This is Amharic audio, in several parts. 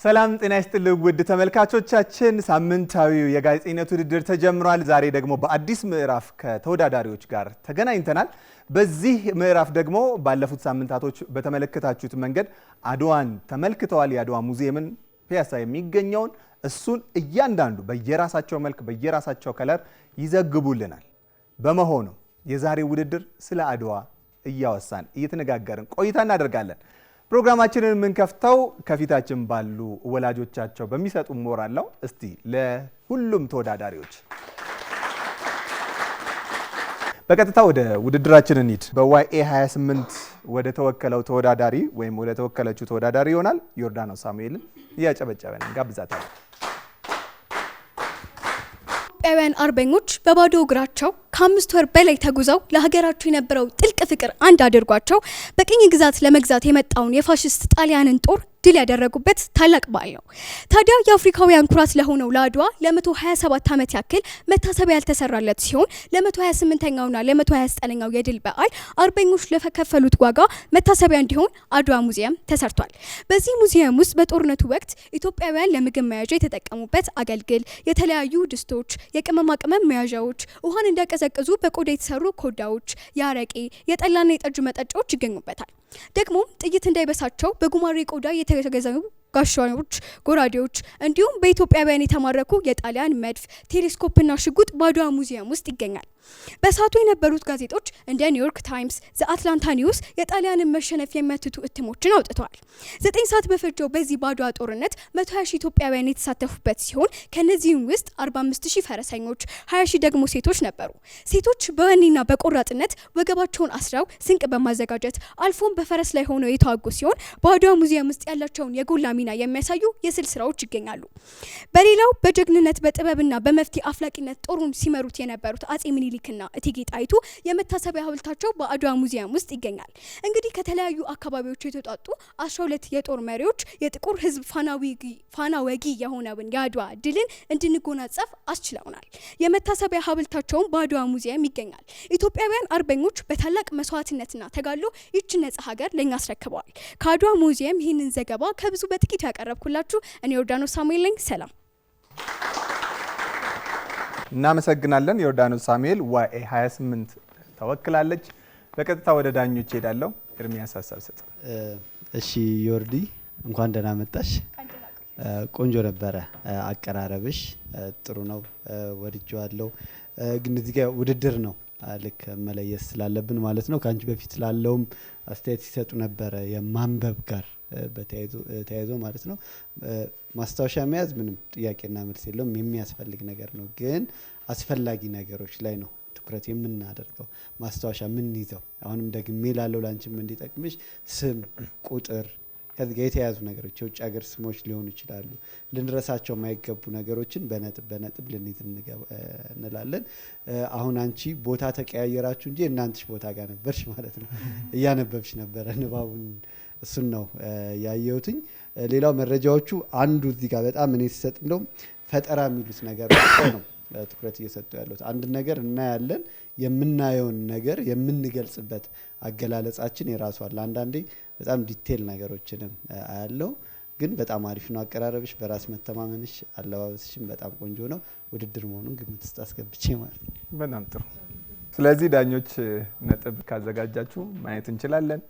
ሰላም ጤና ይስጥልኝ ውድ ተመልካቾቻችን ሳምንታዊው የጋዜጠኝነት ውድድር ተጀምሯል። ዛሬ ደግሞ በአዲስ ምዕራፍ ከተወዳዳሪዎች ጋር ተገናኝተናል። በዚህ ምዕራፍ ደግሞ ባለፉት ሳምንታቶች በተመለከታችሁት መንገድ አድዋን ተመልክተዋል። የአድዋ ሙዚየምን ፒያሳ የሚገኘውን እሱን እያንዳንዱ በየራሳቸው መልክ በየራሳቸው ከለር ይዘግቡልናል። በመሆኑ የዛሬው ውድድር ስለ አድዋ እያወሳን እየተነጋገርን ቆይታ እናደርጋለን። ፕሮግራማችንን የምንከፍተው ከፊታችን ባሉ ወላጆቻቸው በሚሰጡ ሞራል ነው። እስቲ ለሁሉም ተወዳዳሪዎች በቀጥታ ወደ ውድድራችን እንሂድ። በዋይኤ 28 ወደ ተወከለው ተወዳዳሪ ወይም ወደ ተወከለችው ተወዳዳሪ ይሆናል ዮርዳኖስ ሳሙኤልን እያጨበጨበን ጋብዛታለን። ኢትዮጵያውያን አርበኞች በባዶ እግራቸው ከ5 ወር በላይ ተጉዘው ለሀገራቸው የነበረው ጥልቅ ፍቅር አንድ አድርጓቸው በቅኝ ግዛት ለመግዛት የመጣውን የፋሽስት ጣሊያንን ጦር ድል ያደረጉበት ታላቅ በዓል ነው። ታዲያ የአፍሪካውያን ኩራት ለሆነው ለአድዋ ለ127 ዓመት ያክል መታሰቢያ ያልተሰራለት ሲሆን ለ128ኛውና ለ129ኛው የድል በዓል አርበኞች ለከፈሉት ዋጋ መታሰቢያ እንዲሆን አድዋ ሙዚየም ተሰርቷል። በዚህ ሙዚየም ውስጥ በጦርነቱ ወቅት ኢትዮጵያውያን ለምግብ መያዣ የተጠቀሙበት አገልግል፣ የተለያዩ ድስቶች፣ የቅመማ ቅመም መያዣዎች፣ ውሃን እንዲያቀዘቅዙ በቆዳ የተሰሩ ኮዳዎች፣ የአረቄ የጠላና የጠጅ መጠጫዎች ይገኙበታል። ደግሞ ጥይት እንዳይበሳቸው በጉማሬ ቆዳ የተገዘሙ ጋሻዎች፣ ጎራዴዎች እንዲሁም በኢትዮጵያውያን የተማረኩ የጣሊያን መድፍ፣ ቴሌስኮፕና ሽጉጥ በአድዋ ሙዚየም ውስጥ ይገኛል። በሰዓቱ የነበሩት ጋዜጦች እንደ ኒውዮርክ ታይምስ፣ ዘ አትላንታ ኒውስ የጣሊያንን መሸነፍ የሚያትቱ እትሞችን አውጥተዋል። 9 ሰዓት በፈጀው በዚህ በአድዋ ጦርነት 120 ሺህ ኢትዮጵያውያን የተሳተፉበት ሲሆን ከነዚህም ውስጥ 45000 ፈረሰኞች፣ 20000 ደግሞ ሴቶች ነበሩ። ሴቶች በወኔና በቆራጥነት ወገባቸውን አስረው ስንቅ በማዘጋጀት አልፎም በፈረስ ላይ ሆነው የተዋጉ ሲሆን በአድዋ ሙዚየም ውስጥ ያላቸውን የጎላ ሚና የሚያሳዩ የስዕል ስራዎች ይገኛሉ። በሌላው በጀግንነት በጥበብና በመፍትሄ አፍላቂነት ጦሩን ሲመሩት የነበሩት አጼ ምኒልክና እቴጌ ጣይቱ የመታሰቢያ ሐውልታቸው በአድዋ ሙዚየም ውስጥ ይገኛል። እንግዲህ ከተለያዩ አካባቢዎች የተውጣጡ 12 የጦር መሪዎች የጥቁር ሕዝብ ፋና ወጊ የሆነውን የአድዋ ድልን እንድንጎናጸፍ አስችለውናል። የመታሰቢያ ሐውልታቸውን በአድዋ ሙዚየም ይገኛል። ኢትዮጵያውያን አርበኞች በታላቅ መስዋዕትነትና ተጋድሎ ይህችን ነጻ ሀገር ለኛ አስረክበዋል። ከአድዋ ሙዚየም ይህንን ዘገባ ከብዙ በጥቂት ያቀረብኩላችሁ እኔ ዮርዳኖስ ሳሙኤል ነኝ። ሰላም። እናመሰግናለን። ዮርዳኖስ ሳሙኤል ዋይኤ 28 ተወክላለች። በቀጥታ ወደ ዳኞች ሄዳለሁ። ኤርሚያስ ሀሳብ ሰጥ። እሺ ዮርዲ እንኳን ደህና መጣሽ። ቆንጆ ነበረ አቀራረብሽ፣ ጥሩ ነው፣ ወድጄዋለሁ። ግን እዚህ ጋር ውድድር ነው ልክ መለየት ስላለብን ማለት ነው። ከአንቺ በፊት ላለውም አስተያየት ሲሰጡ ነበረ የማንበብ ጋር በተያይዞ ማለት ነው። ማስታወሻ መያዝ ምንም ጥያቄና መልስ የለውም፣ የሚያስፈልግ ነገር ነው። ግን አስፈላጊ ነገሮች ላይ ነው ትኩረት የምናደርገው። ማስታወሻ ምን ይዘው አሁንም ደግሜ ላለው ላንቺም እንዲጠቅምሽ ስም፣ ቁጥር ከዚህ ጋር የተያዙ ነገሮች የውጭ ሀገር ስሞች ሊሆኑ ይችላሉ። ልንረሳቸው የማይገቡ ነገሮችን በነጥብ ልንይዝ እንላለን። አሁን አንቺ ቦታ ተቀያየራችሁ እንጂ እናንተሽ ቦታ ጋር ነበርሽ ማለት ነው። እያነበብሽ ነበረ ንባቡን፣ እሱን ነው ያየሁትኝ። ሌላው መረጃዎቹ አንዱ እዚህ ጋር በጣም እኔ ሲሰጥ እንደውም ፈጠራ የሚሉት ነገር ነው ትኩረት እየሰጡ ያሉት። አንድ ነገር እናያለን፣ የምናየውን ነገር የምንገልጽበት አገላለጻችን የራሱ አለ። አንዳንዴ በጣም ዲቴል ነገሮችንም አያለው። ግን በጣም አሪፍ ነው አቀራረብሽ፣ በራስ መተማመንሽ፣ አለባበስሽም በጣም ቆንጆ ነው። ውድድር መሆኑን ግምት ውስጥ አስገብቼ ማለት ነው። በጣም ጥሩ። ስለዚህ ዳኞች ነጥብ ካዘጋጃችሁ ማየት እንችላለን።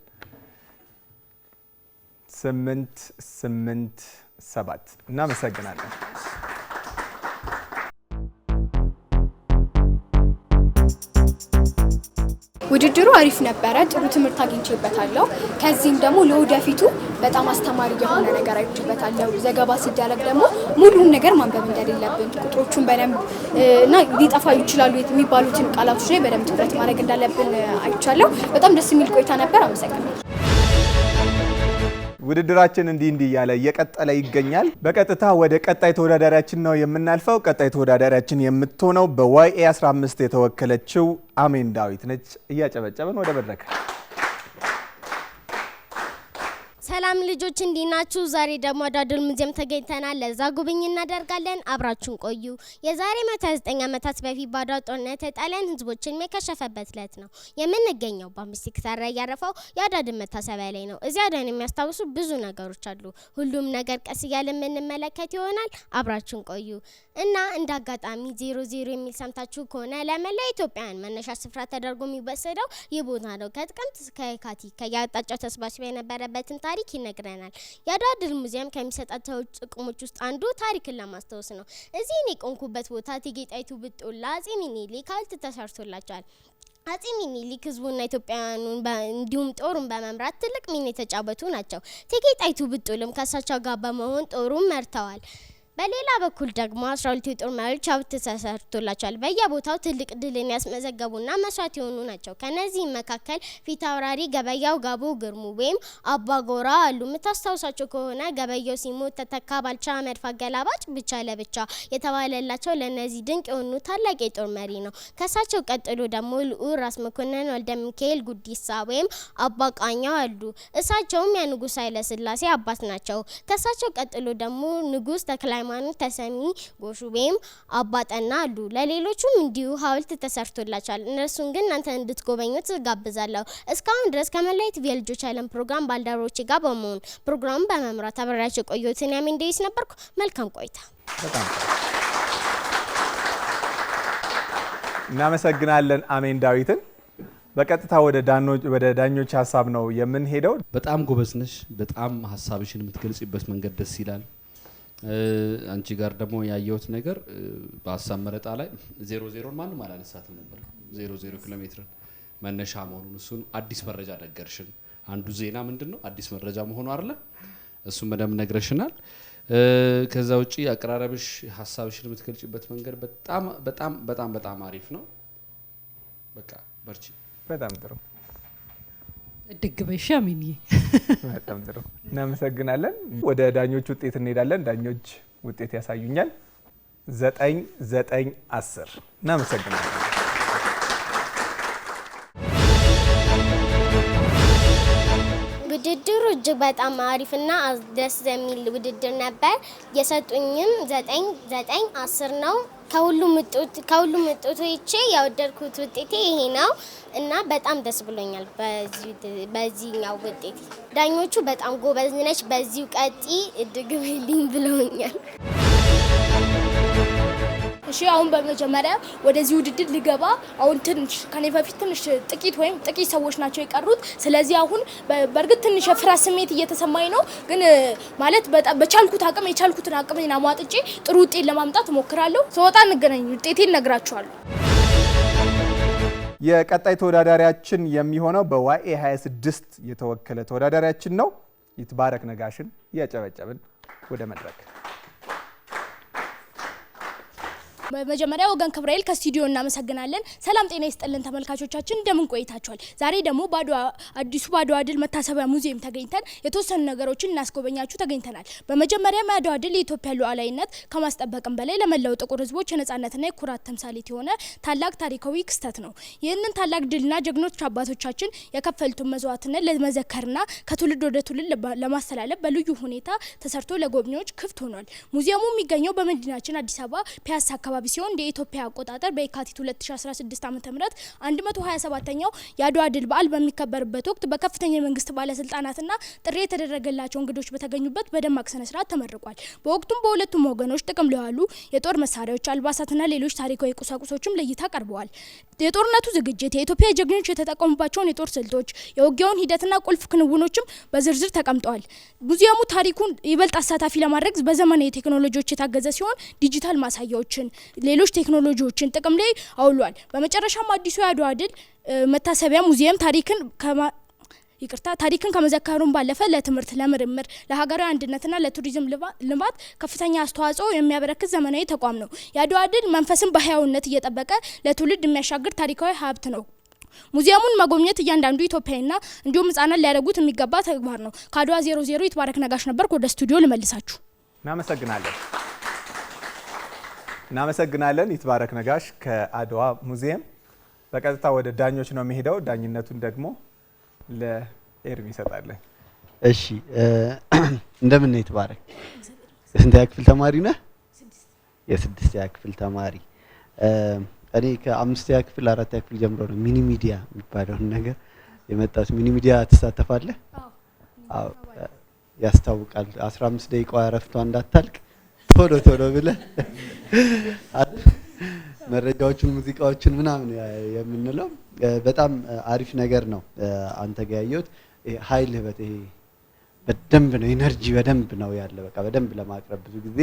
8-8-7 እናመሰግናለን። ውድድሩ አሪፍ ነበረ። ጥሩ ትምህርት አግኝቼበታለሁ። ከዚህም ደግሞ ለወደፊቱ በጣም አስተማሪ የሆነ ነገር አይቼበታለሁ። ዘገባ ሲደረግ ደግሞ ሙሉን ነገር ማንበብ እንደሌለብን፣ ቁጥሮቹን በደንብ እና ሊጠፋ ይችላሉ የሚባሉትን ቃላቶች ላይ በደንብ ትኩረት ማድረግ እንዳለብን አይቻለሁ። በጣም ደስ የሚል ቆይታ ነበር። አመሰግናለሁ። ውድድራችን እንዲህ እያለ እየቀጠለ ይገኛል። በቀጥታ ወደ ቀጣይ ተወዳዳሪያችን ነው የምናልፈው። ቀጣይ ተወዳዳሪያችን የምትሆነው በዋይኤ 15 የተወከለችው አሜን ዳዊት ነች። እያጨበጨበን ወደ መድረክ። ሰላም ልጆች እንዲናችሁ ዛሬ ደግሞ አድዋ ድል ሙዚየም ተገኝተናል። ለዛ ጉብኝ እናደርጋለን። አብራችሁን ቆዩ። የዛሬ 129 ዓመታት በፊት በአድዋ ጦርነት የጣሊያን ህዝቦችን የከሸፈበት ዕለት ነው። የምንገኘው በ5 ሄክታር ላይ ያረፈው የአድዋ ድል መታሰቢያ ላይ ነው። እዚያ አድዋን የሚያስታውሱ ብዙ ነገሮች አሉ። ሁሉም ነገር ቀስ እያለን የምንመለከት ይሆናል። አብራችሁን ቆዩ እና እንደ አጋጣሚ 00 የሚል ሰምታችሁ ከሆነ ለመላ ኢትዮጵያውያን መነሻ ስፍራ ተደርጎ የሚወሰደው ይህ ቦታ ነው። ከጥቅምት እስከ የካቲት ከየአቅጣጫው ተሰባስበው የነበረበትን ታሪክ ይነግረናል። የአድዋ ድል ሙዚየም ከሚሰጣቸው ጥቅሞች ውስጥ አንዱ ታሪክን ለማስታወስ ነው። እዚህ እኔ ቆንኩበት ቦታ እቴጌ ጣይቱ ብጡል አጼ ሚኒሊክ ሐውልት ተሰርቶላቸዋል። አጼ ሚኒሊክ ህዝቡና ኢትዮጵያውያኑን እንዲሁም ጦሩን በመምራት ትልቅ ሚና የተጫወቱ ናቸው። እቴጌ ጣይቱ ብጡልም ከእሳቸው ጋር በመሆን ጦሩን መርተዋል። በሌላ በኩል ደግሞ 12 የጦር መሪዎች ሐውልት ተሰርቶላቸዋል። በየቦታው ትልቅ ድልን ያስመዘገቡና መስዋዕት የሆኑ ናቸው። ከነዚህም መካከል ፊት አውራሪ ገበያው ጋቦ ግርሙ ወይም አባጎራ አሉ። የምታስታውሳቸው ከሆነ ገበያው ሲሞት ተተካ ባልቻ መድፍ አገላባጭ ብቻ ለብቻ የተባለላቸው ለነዚህ ድንቅ የሆኑ ታላቅ የጦር መሪ ነው። ከሳቸው ቀጥሎ ደግሞ ልዑል ራስ መኮንን ወልደ ሚካኤል ጉዲሳ ወይም አባቃኛው አሉ። እሳቸውም የንጉስ ኃይለ ሥላሴ አባት ናቸው። ከሳቸው ቀጥሎ ደግሞ ንጉስ ተክለ ሃይማኖት ተሰሚ ጎሹ ወይም አባጠና አሉ። ለሌሎቹም እንዲሁ ሐውልት ተሰርቶላቸዋል። እነርሱን ግን እናንተ እንድትጎበኙት ጋብዛለሁ። እስካሁን ድረስ ከመላው የቲቪ ልጆች ዓለም ፕሮግራም ባልደረቦቼ ጋር በመሆን ፕሮግራሙን በመምራት አብሬያችሁ ቆየሁት። እኔ አሜን ዴዊስ ነበርኩ። መልካም ቆይታ። እናመሰግናለን አሜን ዳዊትን። በቀጥታ ወደ ዳኞች ሀሳብ ነው የምንሄደው። በጣም ጎበዝ ነሽ። በጣም ሀሳብሽን የምትገልጽበት መንገድ ደስ ይላል። አንቺ ጋር ደግሞ ያየሁት ነገር በሀሳብ መረጣ ላይ 00 ማንም አላነሳትም ነበር። 00 ኪሎ ሜትር መነሻ መሆኑን እሱን አዲስ መረጃ ነገርሽን። አንዱ ዜና ምንድነው አዲስ መረጃ መሆኑ አይደለ? እሱን በደንብ ነግረሽናል። ከዛ ውጪ አቀራረብሽ ሀሳብሽን የምትገልጭበት መንገድ በጣም በጣም በጣም በጣም አሪፍ ነው። በቃ በርቺ። በጣም ጥሩ ደግበሻ ሚኒ በጣም ጥሩ እናመሰግናለን። ወደ ዳኞች ውጤት እንሄዳለን። ዳኞች ውጤት ያሳዩኛል። 9-9-10 እናመሰግናለን። ውድድሩ እጅግ በጣም አሪፍና ደስ የሚል ውድድር ነበር። የሰጡኝም 9-9-10 ነው። ከሁሉም ውጤቶቼ ያወደድኩት ውጤቴ ይሄ ነው እና በጣም ደስ ብሎኛል በዚህኛው ውጤት። ዳኞቹ በጣም ጎበዝ ነች፣ በዚሁ ቀጢ እድግብልኝ ብለውኛል። እሺ አሁን በመጀመሪያ ወደዚህ ውድድር ሊገባ አሁን ትንሽ ከኔ በፊት ጥቂት ሰዎች ናቸው የቀሩት። ስለዚህ አሁን በእርግጥ ትንሽ የፍርሃት ስሜት እየተሰማኝ ነው፣ ግን ማለት በጣም የቻልኩትን አቅም አሟጥጬ ጥሩ ውጤት ለማምጣት እሞክራለሁ። ስወጣ እንገናኝ፣ ውጤቴን እነግራችኋለሁ። የቀጣይ ተወዳዳሪያችን የሚሆነው በዋኤ 26 የተወከለ ተወዳዳሪያችን ነው። ይትባረክ ነጋሽን እያጨበጨብን ወደ መድረክ። በመጀመሪያ ወገን ክብራኤል ከስቱዲዮ እናመሰግናለን። ሰላም ጤና ይስጥልን ተመልካቾቻችን፣ እንደምን ቆይታችኋል? ዛሬ ደግሞ አዲሱ በአድዋ ድል መታሰቢያ ሙዚየም ተገኝተን የተወሰኑ ነገሮችን እናስጎበኛችሁ ተገኝተናል። በመጀመሪያ የአድዋ ድል የኢትዮጵያ ሉዓላዊነት ከማስጠበቅም በላይ ለመላው ጥቁር ሕዝቦች የነጻነትና የኩራት ተምሳሌት የሆነ ታላቅ ታሪካዊ ክስተት ነው። ይህንን ታላቅ ድልና ጀግኖች አባቶቻችን የከፈሉትን መስዋዕትነት ለመዘከርና ከትውልድ ወደ ትውልድ ለማስተላለፍ በልዩ ሁኔታ ተሰርቶ ለጎብኚዎች ክፍት ሆኗል። ሙዚየሙ የሚገኘው በመዲናችን አዲስ አበባ ፒያሳ አካባቢ ሲሆን የኢትዮጵያ አቆጣጠር በየካቲት 2016 ዓ.ም 127ኛው የአድዋ ድል በዓል በሚከበርበት ወቅት በከፍተኛ የመንግስት ባለስልጣናትና ጥሪ የተደረገላቸው እንግዶች በተገኙበት በደማቅ ስነ ስርዓት ተመርቋል። በወቅቱም በሁለቱም ወገኖች ጥቅም ላይ ያሉ የጦር መሳሪያዎች፣ አልባሳትና ሌሎች ታሪካዊ ቁሳቁሶችም ለእይታ ቀርበዋል። የጦርነቱ ዝግጅት፣ የኢትዮጵያ ጀግኖች የተጠቀሙባቸውን የጦር ስልቶች፣ የውጊያውን ሂደትና ቁልፍ ክንውኖችም በዝርዝር ተቀምጠዋል። ሙዚየሙ ታሪኩን ይበልጥ አሳታፊ ለማድረግ በዘመናዊ ቴክኖሎጂዎች የታገዘ ሲሆን ዲጂታል ማሳያዎችን፣ ሌሎች ቴክኖሎጂዎችን ጥቅም ላይ አውሏል። በመጨረሻም አዲሱ የአድዋ ድል መታሰቢያ ሙዚየም ታሪክን ከመዘከሩም ባለፈ ለትምህርት፣ ለምርምር፣ ለሀገራዊ አንድነትና ለቱሪዝም ልማት ከፍተኛ አስተዋጽኦ የሚያበረክት ዘመናዊ ተቋም ነው። የአድዋ ድል መንፈስን በህያውነት እየጠበቀ ለትውልድ የሚያሻግር ታሪካዊ ሀብት ነው። ሙዚየሙን መጎብኘት እያንዳንዱ ኢትዮጵያዊና እንዲሁም ህጻናት ሊያደርጉት የሚገባ ተግባር ነው። ከአድዋ 00 ይትባረክ ነጋሽ ነበርኩ። ወደ ስቱዲዮ ልመልሳችሁ። እናመሰግናለን ይትባረክ ነጋሽ ከአድዋ ሙዚየም። በቀጥታ ወደ ዳኞች ነው የሚሄደው። ዳኝነቱን ደግሞ ለኤርሚ ይሰጣለን። እሺ እንደምን ነህ ይትባረክ? የስንተኛ ክፍል ተማሪ ነህ? የስድስተኛ ክፍል ተማሪ። እኔ ከአምስተኛ ክፍል አራተኛ ክፍል ጀምሮ ነው ሚኒ ሚዲያ የሚባለውን ነገር የመጣሁት። ሚኒ ሚዲያ ትሳተፋለህ? አዎ ያስታውቃል። 15 ደቂቃ እረፍቷ እንዳታልቅ ቶሎ ቶሎ ብለህ መረጃዎችን ሙዚቃዎችን ምናምን የምንለው በጣም አሪፍ ነገር ነው። አንተ ጋር ያየሁት ኃይልህ ይሄ በደንብ ነው፣ ኢነርጂ በደንብ ነው ያለ። በቃ በደንብ ለማቅረብ ብዙ ጊዜ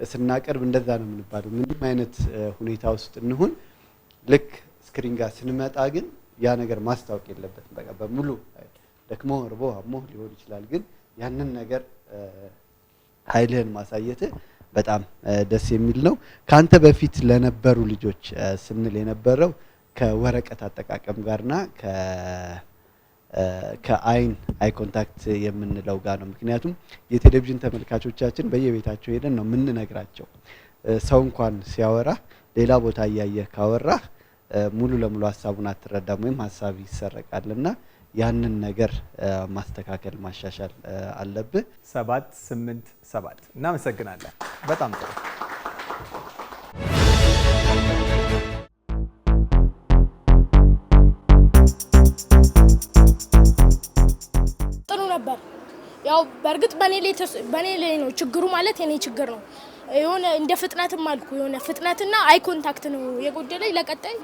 ስናቀርብ እንደዛ ነው የምንባለው። ምንም አይነት ሁኔታ ውስጥ እንሁን ልክ ስክሪን ጋር ስንመጣ ግን ያ ነገር ማስታወቅ የለበትም። በቃ በሙሉ ደክሞ እርቦ አሞ ሊሆን ይችላል፣ ግን ያንን ነገር ኃይልህን ማሳየት በጣም ደስ የሚል ነው። ካንተ በፊት ለነበሩ ልጆች ስንል የነበረው ከወረቀት አጠቃቀም ጋርና ከአይን አይ ኮንታክት የምንለው ጋር ነው። ምክንያቱም የቴሌቪዥን ተመልካቾቻችን በየቤታቸው ሄደን ነው የምንነግራቸው። ሰው እንኳን ሲያወራ ሌላ ቦታ እያየ ካወራ ሙሉ ለሙሉ ሀሳቡን አትረዳም ወይም ሀሳብ ይሰረቃልና ያንን ነገር ማስተካከል ማሻሻል አለብህ። 787 እናመሰግናለን። በጣም ጥሩ። ጥሩ ነበር። ያው በእርግጥ በኔ ላይ ነው ችግሩ፣ ማለት የኔ ችግር ነው። የሆነ እንደ ፍጥነትም አልኩ የሆነ ፍጥነትና አይ ኮንታክት ነው የጎደለኝ። ለቀጣይ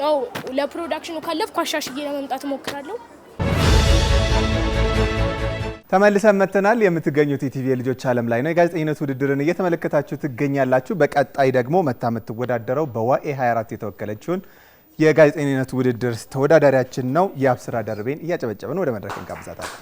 ያው ለፕሮዳክሽኑ ካለፍኩ አሻሽዬ ለመምጣት እሞክራለሁ። ተመልሰን መጥተናል። የምትገኙት ኢቲቪ የልጆች ዓለም ላይ ነው። የጋዜጠኝነት ውድድርን እየተመለከታችሁ ትገኛላችሁ። በቀጣይ ደግሞ መታ የምትወዳደረው በዋኤ 24 የተወከለችውን የጋዜጠኝነት ውድድር ተወዳዳሪያችን ነው የአብስራ ደርቤን እያጨበጨበን ወደ መድረክ እንጋብዛታለን።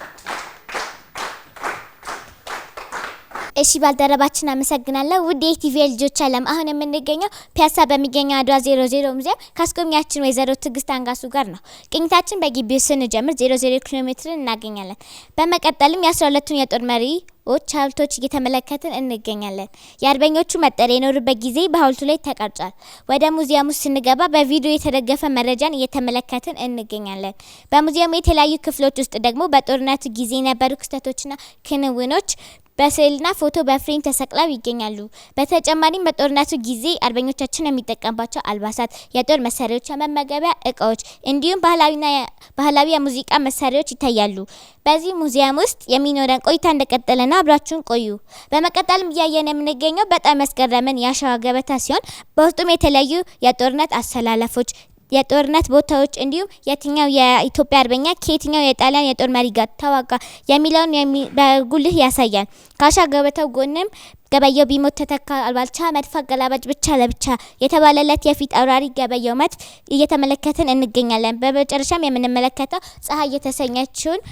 እሺ ባልደረባችን አመሰግናለሁ። ውድ የኢቲቪ ልጆች ዓለም አሁን የምንገኘው ፒያሳ በሚገኘው አድዋ 00 ሙዚየም ከአስጎብኚያችን ወይዘሮ ትዕግስት አንጋሱ ጋር ነው። ቅኝታችን በግቢው ስንጀምር 00 ኪሎ ሜትርን እናገኛለን። በመቀጠልም የ12ቱን የጦር መሪዎች ሐውልቶች እየተመለከትን እንገኛለን። የአርበኞቹ መጠሪያ የኖሩበት ጊዜ በሐውልቱ ላይ ተቀርጿል። ወደ ሙዚየሙ ስንገባ በቪዲዮ የተደገፈ መረጃን እየተመለከትን እንገኛለን። በሙዚየሙ የተለያዩ ክፍሎች ውስጥ ደግሞ በጦርነቱ ጊዜ የነበሩ ክስተቶችና ክንውኖች በስዕልና ፎቶ በፍሬም ተሰቅለው ይገኛሉ። በተጨማሪም በጦርነቱ ጊዜ አርበኞቻችን የሚጠቀምባቸው አልባሳት፣ የጦር መሳሪያዎች፣ የመመገቢያ እቃዎች እንዲሁም ባህላዊ የሙዚቃ መሳሪያዎች ይታያሉ። በዚህ ሙዚየም ውስጥ የሚኖረን ቆይታ እንደቀጠለ ነው። አብራችሁን ቆዩ። በመቀጠልም እያየን የምንገኘው በጣም ያስገረመን የአሸዋ ገበታ ሲሆን በውስጡም የተለያዩ የጦርነት አሰላለፎች፣ የጦርነት ቦታዎች እንዲሁም የትኛው የኢትዮጵያ አርበኛ ከየትኛው የጣሊያን የጦር መሪ ጋር ተዋጋ የሚለውን በጉልህ ያሳያል። ከአሸዋ ገበታው ጎንም ገበየው ቢሞት ተተካ አልባልቻ መድፍ አገላባጭ ብቻ ለብቻ የተባለለት የፊት አውራሪ ገበየው መድፍ እየተመለከትን እንገኛለን። በመጨረሻም የምንመለከተው ፀሐይ የተሰኘችውን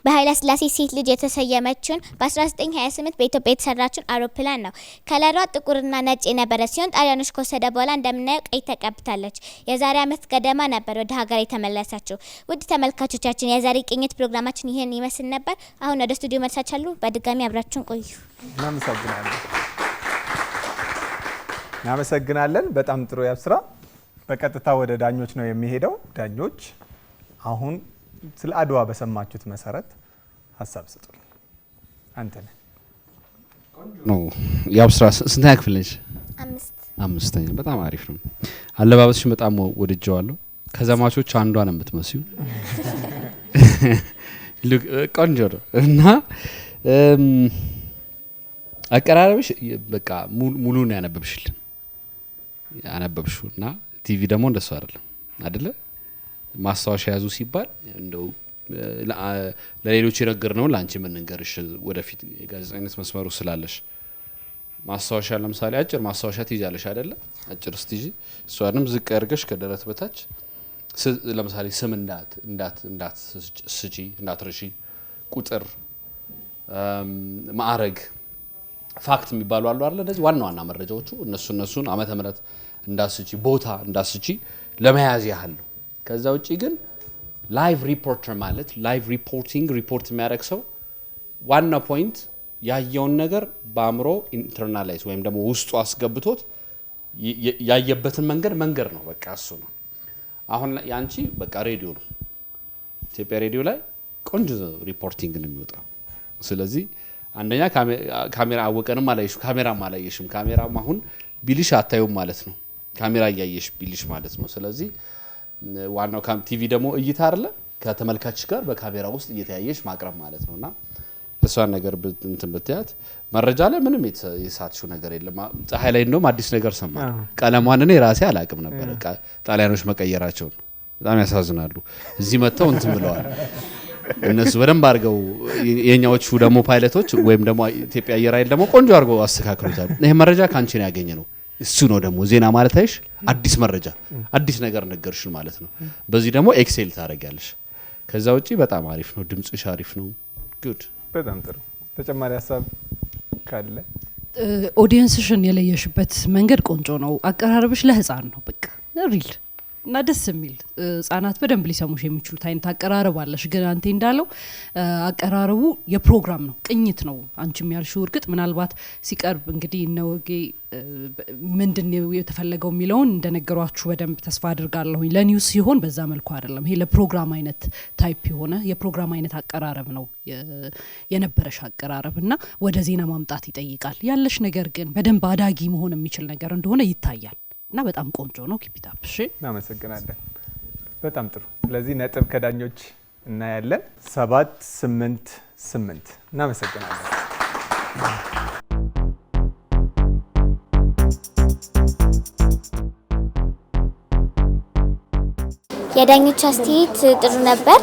በኃይለ ሥላሴ ሴት ልጅ የተሰየመችውን በ1928 በኢትዮጵያ የተሰራችውን አውሮፕላን ነው። ከለሯ ጥቁርና ነጭ የነበረ ሲሆን ጣሊያኖች ከወሰደ በኋላ እንደምናየው ቀይ ተቀብታለች። የዛሬ ዓመት ገደማ ነበር ወደ ሀገር የተመለሰችው። ውድ ተመልካቾቻችን የዛሬ ቅኝት ፕሮግራማችን ይህን ይመስል ነበር። አሁን ወደ ስቱዲዮ መልሳችኋለሁ። በድጋሚ አብራችሁን ቆዩ። እናመሰግናለን። በጣም ጥሩ ያብስራ። በቀጥታ ወደ ዳኞች ነው የሚሄደው። ዳኞች አሁን ስለ አድዋ በሰማችሁት መሰረት ሀሳብ ስጡ። አንተ ነህ ነው የአብስራ ስንተኛ ክፍል ነሽ? አምስተኛ። በጣም አሪፍ ነው። አለባበስሽ በጣም ወድጀዋለሁ። ከዘማቾች አንዷ ነው የምትመስዩ። ቆንጆ ነው እና አቀራረብሽ በቃ ሙሉን ያነበብሽልን ያነበብሽው እና ቲቪ ደግሞ እንደሱ አይደለ ማስታወሻ ያዙ ሲባል እንደው ለሌሎች የነገር ነው ላንቺ ምን እንገርሽ ወደፊት የጋዜጠኝነት መስመሩ ስላለሽ ማስታወሻ ለምሳሌ አጭር ማስታወሻ ትይዛለሽ አይደለ? አጭር ስትይጂ እሷንም ዝቅ አድርገሽ ከደረት በታች ለምሳሌ ስም እንዳትረሺ፣ ቁጥር፣ ማዕረግ፣ ፋክት የሚባሉ አሉ አይደል? እንደዚህ ዋና ዋና መረጃዎቹ እነሱን ዓመተ ምህረት እንዳትስቺ፣ ቦታ እንዳትስቺ ለመያዝ ያህል ነው። ከዛ ውጪ ግን ላይቭ ሪፖርተር ማለት ላይቭ ሪፖርት የሚያደርግ ሰው ዋና ፖይንት ያየውን ነገር በአእምሮ ኢንተርናላይዝ ወይም ደግሞ ውስጡ አስገብቶት ያየበትን መንገድ ነው። በቃ እሱ ነው። አሁን ያንቺ በቃ ሬዲዮ ነው። ኢትዮጵያ ሬዲዮ ላይ ቆንጆ ሪፖርቲንግ ነው የሚወጣው። ስለዚህ አንደኛ ካሜራ አወቀንም አላየሽም ካሜራም አሁን ቢልሽ አታዩም ማለት ነው። ካሜራ እያየሽ ቢልሽ ማለት ነው። ስለዚህ ዋናው ቲቪ ደግሞ እይታ አይደለ ከተመልካች ጋር በካሜራ ውስጥ እየተያየሽ ማቅረብ ማለት ነውና እሷን ነገር እንትን ብትያት መረጃ ላይ ምንም የሳትሽው ነገር የለም። ፀሐይ ላይ እንደውም አዲስ ነገር ሰማሁ። ቀለሟን እኔ ራሴ አላቅም ነበር ጣሊያኖች መቀየራቸውን በጣም ያሳዝናሉ። እዚህ መተው እንትን ብለዋል እነሱ በደንብ አድርገው የኛዎቹ ደግሞ ፓይለቶች ወይም ደግሞ ኢትዮጵያ አየር ኃይል ደግሞ ቆንጆ አድርገው አስተካክሉታል። ይሄ መረጃ ካንቺ ነው ያገኘነው። እሱ ነው ደግሞ ዜና ማለት አይሽ አዲስ መረጃ አዲስ ነገር ነገርሽን ማለት ነው። በዚህ ደግሞ ኤክሴል ታደርጊያለሽ። ከዛ ውጪ በጣም አሪፍ ነው። ድምጽሽ አሪፍ ነው። ጉድ በጣም ጥሩ። ተጨማሪ ሀሳብ ካለ ኦዲየንስሽን የለየሽበት መንገድ ቆንጆ ነው። አቀራረብሽ ለህፃን ነው በቃ ሪል እና ደስ የሚል ህጻናት በደንብ ሊሰሙሽ የሚችሉት አይነት አቀራረብ አለሽ። ግን አንተ እንዳለው አቀራረቡ የፕሮግራም ነው፣ ቅኝት ነው። አንቺም ያልሽው እርግጥ ምናልባት ሲቀርብ እንግዲህ ነውጌ ምንድነው የተፈለገው የሚለውን እንደነገሯችሁ በደንብ ተስፋ አድርጋለሁኝ። ለኒውስ ሲሆን በዛ መልኩ አይደለም። ይሄ ለፕሮግራም አይነት ታይፕ የሆነ የፕሮግራም አይነት አቀራረብ ነው የነበረሽ አቀራረብ እና ወደ ዜና ማምጣት ይጠይቃል። ያለሽ ነገር ግን በደንብ አዳጊ መሆን የሚችል ነገር እንደሆነ ይታያል እና በጣም ቆንጆ ነው። ኪፕ ኢት አፕ። እሺ እናመሰግናለን። በጣም ጥሩ። ስለዚህ ነጥብ ከዳኞች እናያለን። 7-8-8 እናመሰግናለን። የዳኞች አስተያየት ጥሩ ነበር።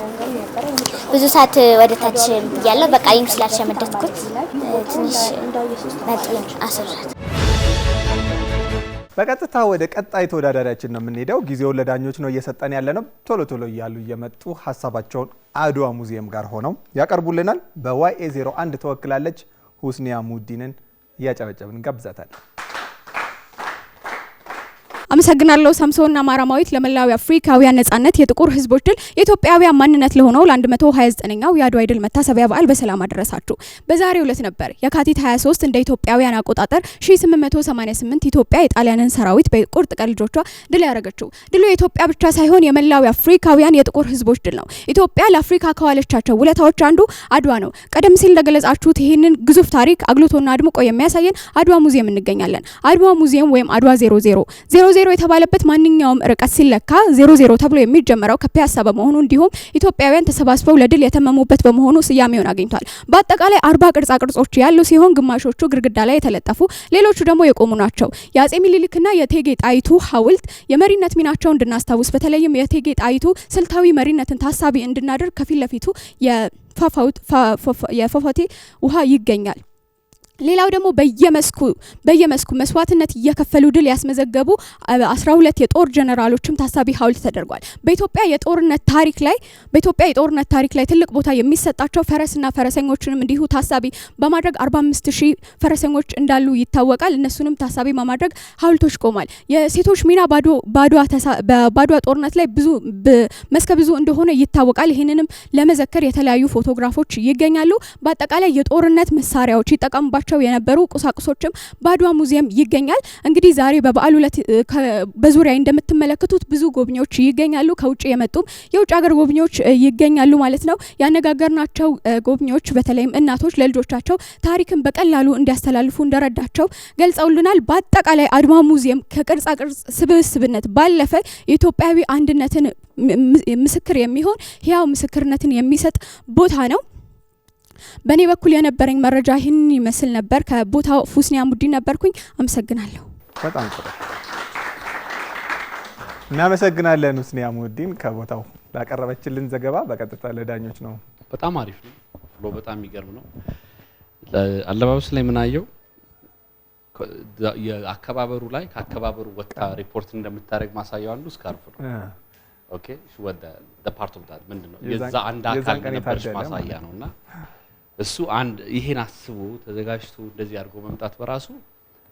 ብዙ ሰዓት ወደ ታች ያለው በቃሊም ስላልሸመደትኩት ትንሽ ነጥብ አስራት። በቀጥታ ወደ ቀጣይ ተወዳዳሪያችን ነው የምንሄደው። ጊዜውን ለዳኞች ነው እየሰጠን ያለ ነው። ቶሎ ቶሎ እያሉ እየመጡ ሀሳባቸውን አድዋ ሙዚየም ጋር ሆነው ያቀርቡልናል። በዋይኤ 01 ተወክላለች ሁስኒያ ሙዲንን እያጨበጨብን እንጋብዛታለን። አመሰግናለሁ። ሳምሶንና ማራማዊት ለመላው አፍሪካውያን ነጻነት የጥቁር ህዝቦች ድል የኢትዮጵያውያን ማንነት ለሆነው ለ129ኛው የአድዋ ድል መታሰቢያ በዓል በሰላም አደረሳችሁ። በዛሬው ዕለት ነበር የካቲት 23 እንደ ኢትዮጵያውያን አቆጣጠር 1888 ኢትዮጵያ የጣሊያንን ሰራዊት በቁርጥ ቀን ልጆቿ ድል ያደረገችው። ድሉ የኢትዮጵያ ብቻ ሳይሆን የመላው አፍሪካውያን የጥቁር ህዝቦች ድል ነው። ኢትዮጵያ ለአፍሪካ ከዋለቻቸው ውለታዎች አንዱ አድዋ ነው። ቀደም ሲል እንደገለጻችሁት ይህንን ግዙፍ ታሪክ አግሎቶና አድምቆ የሚያሳየን አድዋ ሙዚየም እንገኛለን። አድዋ ሙዚየም ወይም አድዋ 00 የተባለበት ማንኛውም ርቀት ሲለካ 00 ተብሎ የሚጀመረው ከፒያሳ በመሆኑ እንዲሁም ኢትዮጵያውያን ተሰባስበው ለድል የተመሙበት በመሆኑ ስያሜውን አግኝቷል። በአጠቃላይ 40 ቅርጻ ቅርጾች ያሉ ሲሆን ግማሾቹ ግድግዳ ላይ የተለጠፉ፣ ሌሎቹ ደግሞ የቆሙ ናቸው። የአጼ ሚኒሊክና የእቴጌ ጣይቱ ሐውልት የመሪነት ሚናቸውን እንድናስታውስ በተለይም የእቴጌ ጣይቱ ስልታዊ መሪነትን ታሳቢ እንድናደርግ ከፊት ለፊቱ የፏፏቴ ውሃ ይገኛል። ሌላው ደግሞ በየመስኩ መስዋዕትነት እየከፈሉ ድል ያስመዘገቡ 12 የጦር ጀነራሎችም ታሳቢ ሐውልት ተደርጓል። በኢትዮጵያ የጦርነት ታሪክ ላይ ትልቅ ቦታ የሚሰጣቸው ፈረስና ፈረሰኞችንም እንዲሁ ታሳቢ በማድረግ 45000 ፈረሰኞች እንዳሉ ይታወቃል። እነሱንም ታሳቢ በማድረግ ሐውልቶች ቆሟል። የሴቶች ሚና በባድዋ ጦርነት ላይ መስከ ብዙ እንደሆነ ይታወቃል። ይህንንም ለመዘከር የተለያዩ ፎቶግራፎች ይገኛሉ። በአጠቃላይ የጦርነት መሳሪያዎች ይጠቀሙባቸው የነበሩ ቁሳቁሶችም በአድዋ ሙዚየም ይገኛል። እንግዲህ ዛሬ በበዓሉ ዕለት በዙሪያ እንደምትመለከቱት ብዙ ጎብኚዎች ይገኛሉ። ከውጭ የመጡም የውጭ ሀገር ጎብኚዎች ይገኛሉ ማለት ነው። ያነጋገርናቸው ጎብኚዎች በተለይም እናቶች ለልጆቻቸው ታሪክን በቀላሉ እንዲያስተላልፉ እንደረዳቸው ገልጸውልናል። በአጠቃላይ አድዋ ሙዚየም ከቅርጻ ቅርጽ ስብስብነት ባለፈ የኢትዮጵያዊ አንድነትን ምስክር የሚሆን ሕያው ምስክርነትን የሚሰጥ ቦታ ነው። በእኔ በኩል የነበረኝ መረጃ ይህን ይመስል ነበር። ከቦታው ሁስኒያ ሙዲን ነበርኩኝ። አመሰግናለሁ። በጣም ጥሩ እናመሰግናለን ሁስኒያ ሙዲን ከቦታው ላቀረበችልን ዘገባ። በቀጥታ ለዳኞች ነው። በጣም አሪፍ ነው። በጣም የሚገርም ነው። አለባበስ ላይ ምን አየው? የአከባበሩ ላይ ከአከባበሩ ወጣ ሪፖርት እንደምታደርግ ማሳያው አንዱ ስካርፍ ነው። ኦኬ ወደ ፓርት ኦፍ ዳት ምንድነው የዛ አንድ አካል ነበርሽ ማሳያ ነውና እሱ አንድ ይሄን አስቦ ተዘጋጅቶ እንደዚህ አድርጎ መምጣት በራሱ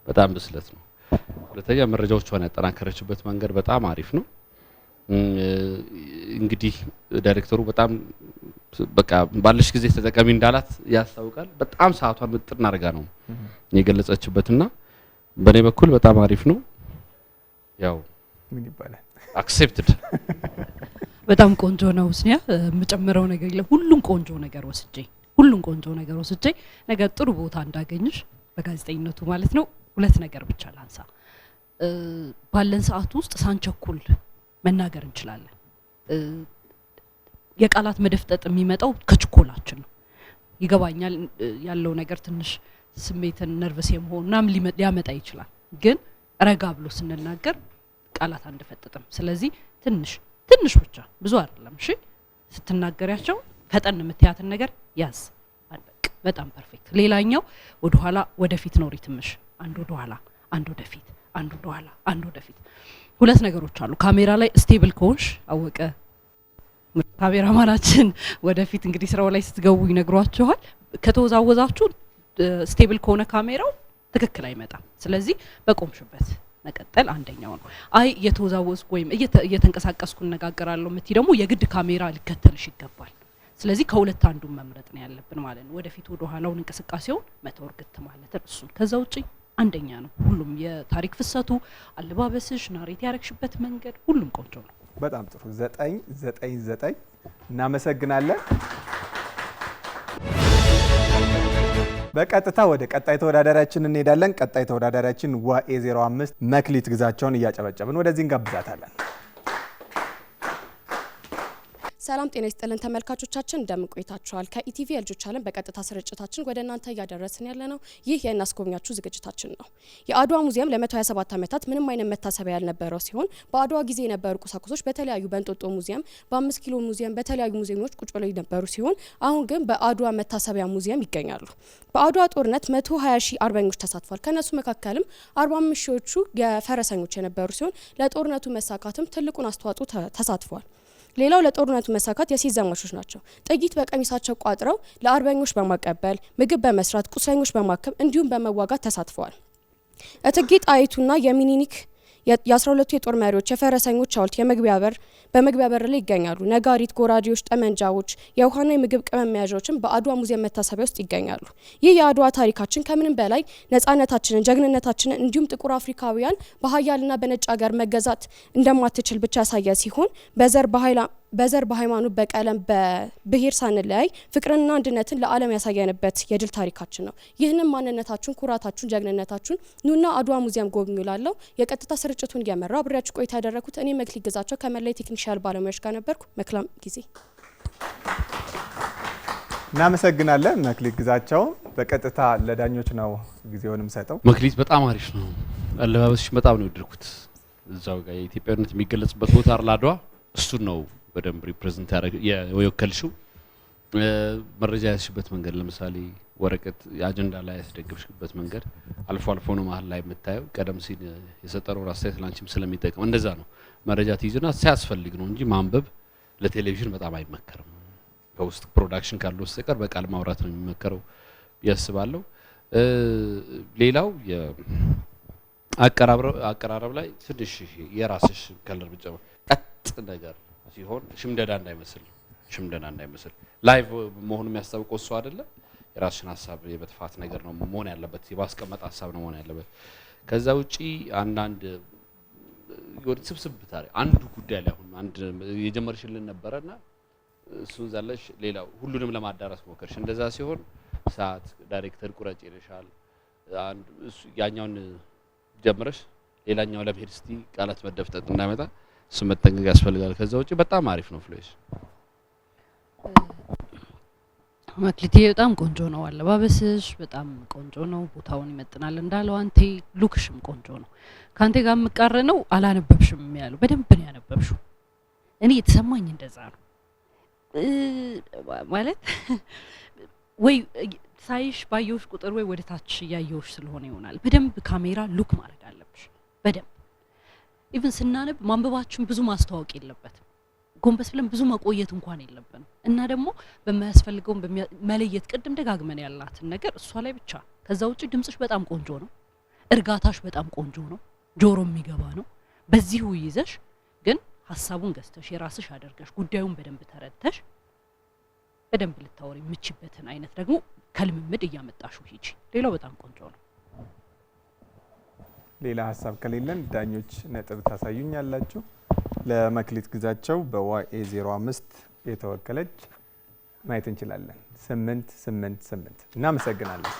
በጣም ብስለት ነው። ሁለተኛ መረጃዎቿን ያጠናከረችበት መንገድ በጣም አሪፍ ነው። እንግዲህ ዳይሬክተሩ በጣም በቃ ባለሽ ጊዜ ተጠቀሚ እንዳላት ያስታውቃል። በጣም ሰዓቷን ምጥን አድርጋ ነው የገለጸችበትና በኔ በኩል በጣም አሪፍ ነው። ያው ምን ይባላል አክሴፕትድ በጣም ቆንጆ ነው። ስኒያ የምጨምረው ነገር የለም። ሁሉም ቆንጆ ነገር ወስጄ ነገር ጥሩ ቦታ እንዳገኝሽ በጋዜጠኝነቱ ማለት ነው። ሁለት ነገር ብቻ ላንሳ። ባለን ሰዓት ውስጥ ሳንቸኩል መናገር እንችላለን። የቃላት መደፍጠጥ የሚመጣው ከችኮላችን ነው። ይገባኛል ያለው ነገር ትንሽ ስሜትን ነርቨስ የመሆን ምናምን ሊያመጣ ይችላል። ግን ረጋ ብሎ ስንናገር ቃላት አንደፈጥጥም። ስለዚህ ትንሽ ብቻ ብዙ አይደለም። እሺ ስትናገሪያቸው ፈጠን የምትያትን ነገር ያዝ አልበቅ በጣም ፐርፌክት። ሌላኛው ወደ ኋላ ወደፊት ነው ሪትምሽ። አንድ ወደ ኋላ አንድ ወደፊት አንድ ወደ ኋላ አንድ ወደፊት። ሁለት ነገሮች አሉ። ካሜራ ላይ ስቴብል ከሆንሽ አወቀ ካሜራማናችን ወደፊት እንግዲህ ስራው ላይ ስትገቡ ይነግሯችኋል። ከተወዛወዛችሁ ስቴብል ከሆነ ካሜራው ትክክል አይመጣም። ስለዚህ በቆምሽበት መቀጠል አንደኛው ነው። አይ እየተወዛወዝኩ ወይም እየተንቀሳቀስኩ እነጋገራለሁ ምት ደግሞ የግድ ካሜራ ሊከተልሽ ይገባል። ስለዚህ ከሁለት አንዱን መምረጥ ነው ያለብን ማለት ነው። ወደፊት ወደ ኋላውን እንቅስቃሴውን መተወርግት ማለት እሱ። ከዛ ውጪ አንደኛ ነው። ሁሉም የታሪክ ፍሰቱ፣ አለባበስሽ፣ ናሬት ያረክሽበት መንገድ ሁሉም ቆንጆ ነው። በጣም ጥሩ 999 እናመሰግናለን። በቀጥታ ወደ ቀጣይ ተወዳዳሪያችን እንሄዳለን። ቀጣይ ተወዳዳሪያችን ዋኤ05 መክሊት ግዛቸውን እያጨበጨብን ወደዚህ እንጋብዛታለን። ሰላም ጤና ይስጥልን ተመልካቾቻችን፣ እንደምን ቆይታችኋል? ከኢቲቪ የልጆች ዓለም በቀጥታ ስርጭታችን ወደ እናንተ እያደረስን ያለነው ይህ የእናስጎብኛችሁ ዝግጅታችን ነው። የአድዋ ሙዚየም ለ127 ዓመታት ምንም አይነት መታሰቢያ ያልነበረው ሲሆን በአድዋ ጊዜ የነበሩ ቁሳቁሶች በተለያዩ በእንጦጦ ሙዚየም፣ በ5 ኪሎ ሙዚየም፣ በተለያዩ ሙዚየሞች ቁጭ ብለው የነበሩ ሲሆን አሁን ግን በአድዋ መታሰቢያ ሙዚየም ይገኛሉ። በአድዋ ጦርነት 120 ሺህ አርበኞች ተሳትፏል። ከነሱ መካከልም 45 ሺዎቹ የፈረሰኞች የነበሩ ሲሆን ለጦርነቱ መሳካትም ትልቁን አስተዋጽኦ ተሳትፏል። ሌላው ለጦርነቱ መሳካት የሴት ዘማቾች ናቸው። ጥይት በቀሚሳቸው ቋጥረው ለአርበኞች በማቀበል ምግብ በመስራት ቁስለኞች በማከም እንዲሁም በመዋጋት ተሳትፈዋል። እቴጌ ጣይቱና የሚኒሊክ የ12ቱ የጦር መሪዎች የፈረሰኞች ሐውልት በመግቢያ በር ላይ ይገኛሉ። ነጋሪት፣ ጎራዴዎች፣ ጠመንጃዎች፣ የውሃና የምግብ ቅመም መያዣዎችን በአድዋ ሙዚየም መታሰቢያ ውስጥ ይገኛሉ። ይህ የአድዋ ታሪካችን ከምንም በላይ ነጻነታችንን፣ ጀግንነታችንን እንዲሁም ጥቁር አፍሪካውያን በሀያልና በነጭ ሀገር መገዛት እንደማትችል ብቻ ያሳየ ሲሆን በዘር በሃይማኖት፣ በቀለም፣ በብሔር ሳንለያይ ፍቅርንና አንድነትን ለዓለም ያሳየንበት የድል ታሪካችን ነው። ይህንን ማንነታችሁን፣ ኩራታችሁን፣ ጀግንነታችሁን ኑና አድዋ ሙዚየም ጎብኙ ላለው የቀጥታ ስርጭቱን እየመራው አብሬያችሁ ቆይታ ያደረኩት እኔ መክሊት ግዛቸው ከመላይ ቴክኒሻል ባለሙያዎች ጋር ነበርኩ። መልካም ጊዜ። እናመሰግናለን መክሊት ግዛቸው። በቀጥታ ለዳኞች ነው ጊዜውንም ሰጠው። መክሊት በጣም አሪፍ ነው። አለባበስሽ በጣም ነው የወደድኩት። እዛው ጋር የኢትዮጵያዊነት የሚገለጽበት ቦታ አድዋ እሱን ነው በደንብ ሪፕሬዘንት የወከልሽው። መረጃ ያስሽበት መንገድ ለምሳሌ ወረቀት አጀንዳ ላይ ያስደግፍሽበት መንገድ አልፎ አልፎ ነው መሀል ላይ የምታየው። ቀደም ሲል የሰጠነው አስተያየት ላንቺም ስለሚጠቅም እንደዛ ነው። መረጃ ትይዝና ሲያስፈልግ ነው እንጂ ማንበብ ለቴሌቪዥን በጣም አይመከርም። ከውስጥ ፕሮዳክሽን ካለው በስተቀር በቃል ማውራት ነው የሚመከረው ያስባለሁ። ሌላው አቀራረብ ላይ ትንሽ የራስሽ ከለር ብቻ ቀጥ ነገር ሲሆን ሽምደዳ እንዳይመስል ላይቭ መሆኑ የሚያስታውቀው እሱ አይደለም። የራስሽን ሀሳብ የበትፋት ነገር ነው መሆን ያለበት፣ የማስቀመጥ ሀሳብ ነው መሆን ያለበት። ከዛ ውጪ አንዳንድ ስብስብ ታሪክ አንዱ ጉዳይ ላይ አሁን አንድ የጀመርሽልን ነበርና እሱን ዘለሽ ሌላው ሁሉንም ለማዳረስ ሞከርሽ። እንደዛ ሲሆን ሰዓት ዳይሬክተር ቁረጭ ይልሻል። አንድ ያኛውን ጀምረሽ ሌላኛው ለመሄድ እስቲ ቃላት መደፍጠጥ እንዳይመጣ እሱ መጠንቀቅ ያስፈልጋል። ከዛ ውጪ በጣም አሪፍ ነው ፍሎሽ። መክሊቴ በጣም ቆንጆ ነው። አለባበስሽ በጣም ቆንጆ ነው። ቦታውን ይመጥናል እንዳለው አንቴ ሉክሽም ቆንጆ ነው። ካንቴ ጋር መቃረነው አላነበብሽም ያለው በደንብ ነው ያነበብሽው። እኔ የተሰማኝ እንደዛ ነው ማለት ወይ ሳይሽ ባየውሽ ቁጥር ወይ ወደ ታች ያየውሽ ስለሆነ ይሆናል። በደንብ ካሜራ ሉክ ማድረግ አለብሽ በደንብ ኢቭን ስናነብ ማንበባችን ብዙ ማስተዋወቅ የለበትም። ጎንበስ ብለን ብዙ መቆየት እንኳን የለብንም እና ደግሞ በማያስፈልገው መለየት ቅድም ደጋግመን ያላትን ነገር እሷ ላይ ብቻ። ከዛ ውጪ ድምጽሽ በጣም ቆንጆ ነው። እርጋታሽ በጣም ቆንጆ ነው። ጆሮ የሚገባ ነው። በዚሁ ይዘሽ ግን ሀሳቡን ገዝተሽ የራስሽ አድርገሽ ጉዳዩን በደንብ ተረድተሽ በደንብ ልታወሪ የምችበትን አይነት ደግሞ ከልምምድ እያመጣሹ ሂጂ። ሌላው በጣም ቆንጆ ነው። ሌላ ሀሳብ ከሌለን ዳኞች ነጥብ ታሳዩኛላችሁ። ለመክሊት ግዛቸው በዋኤ 05 የተወከለች ማየት እንችላለን። 888 እናመሰግናለን።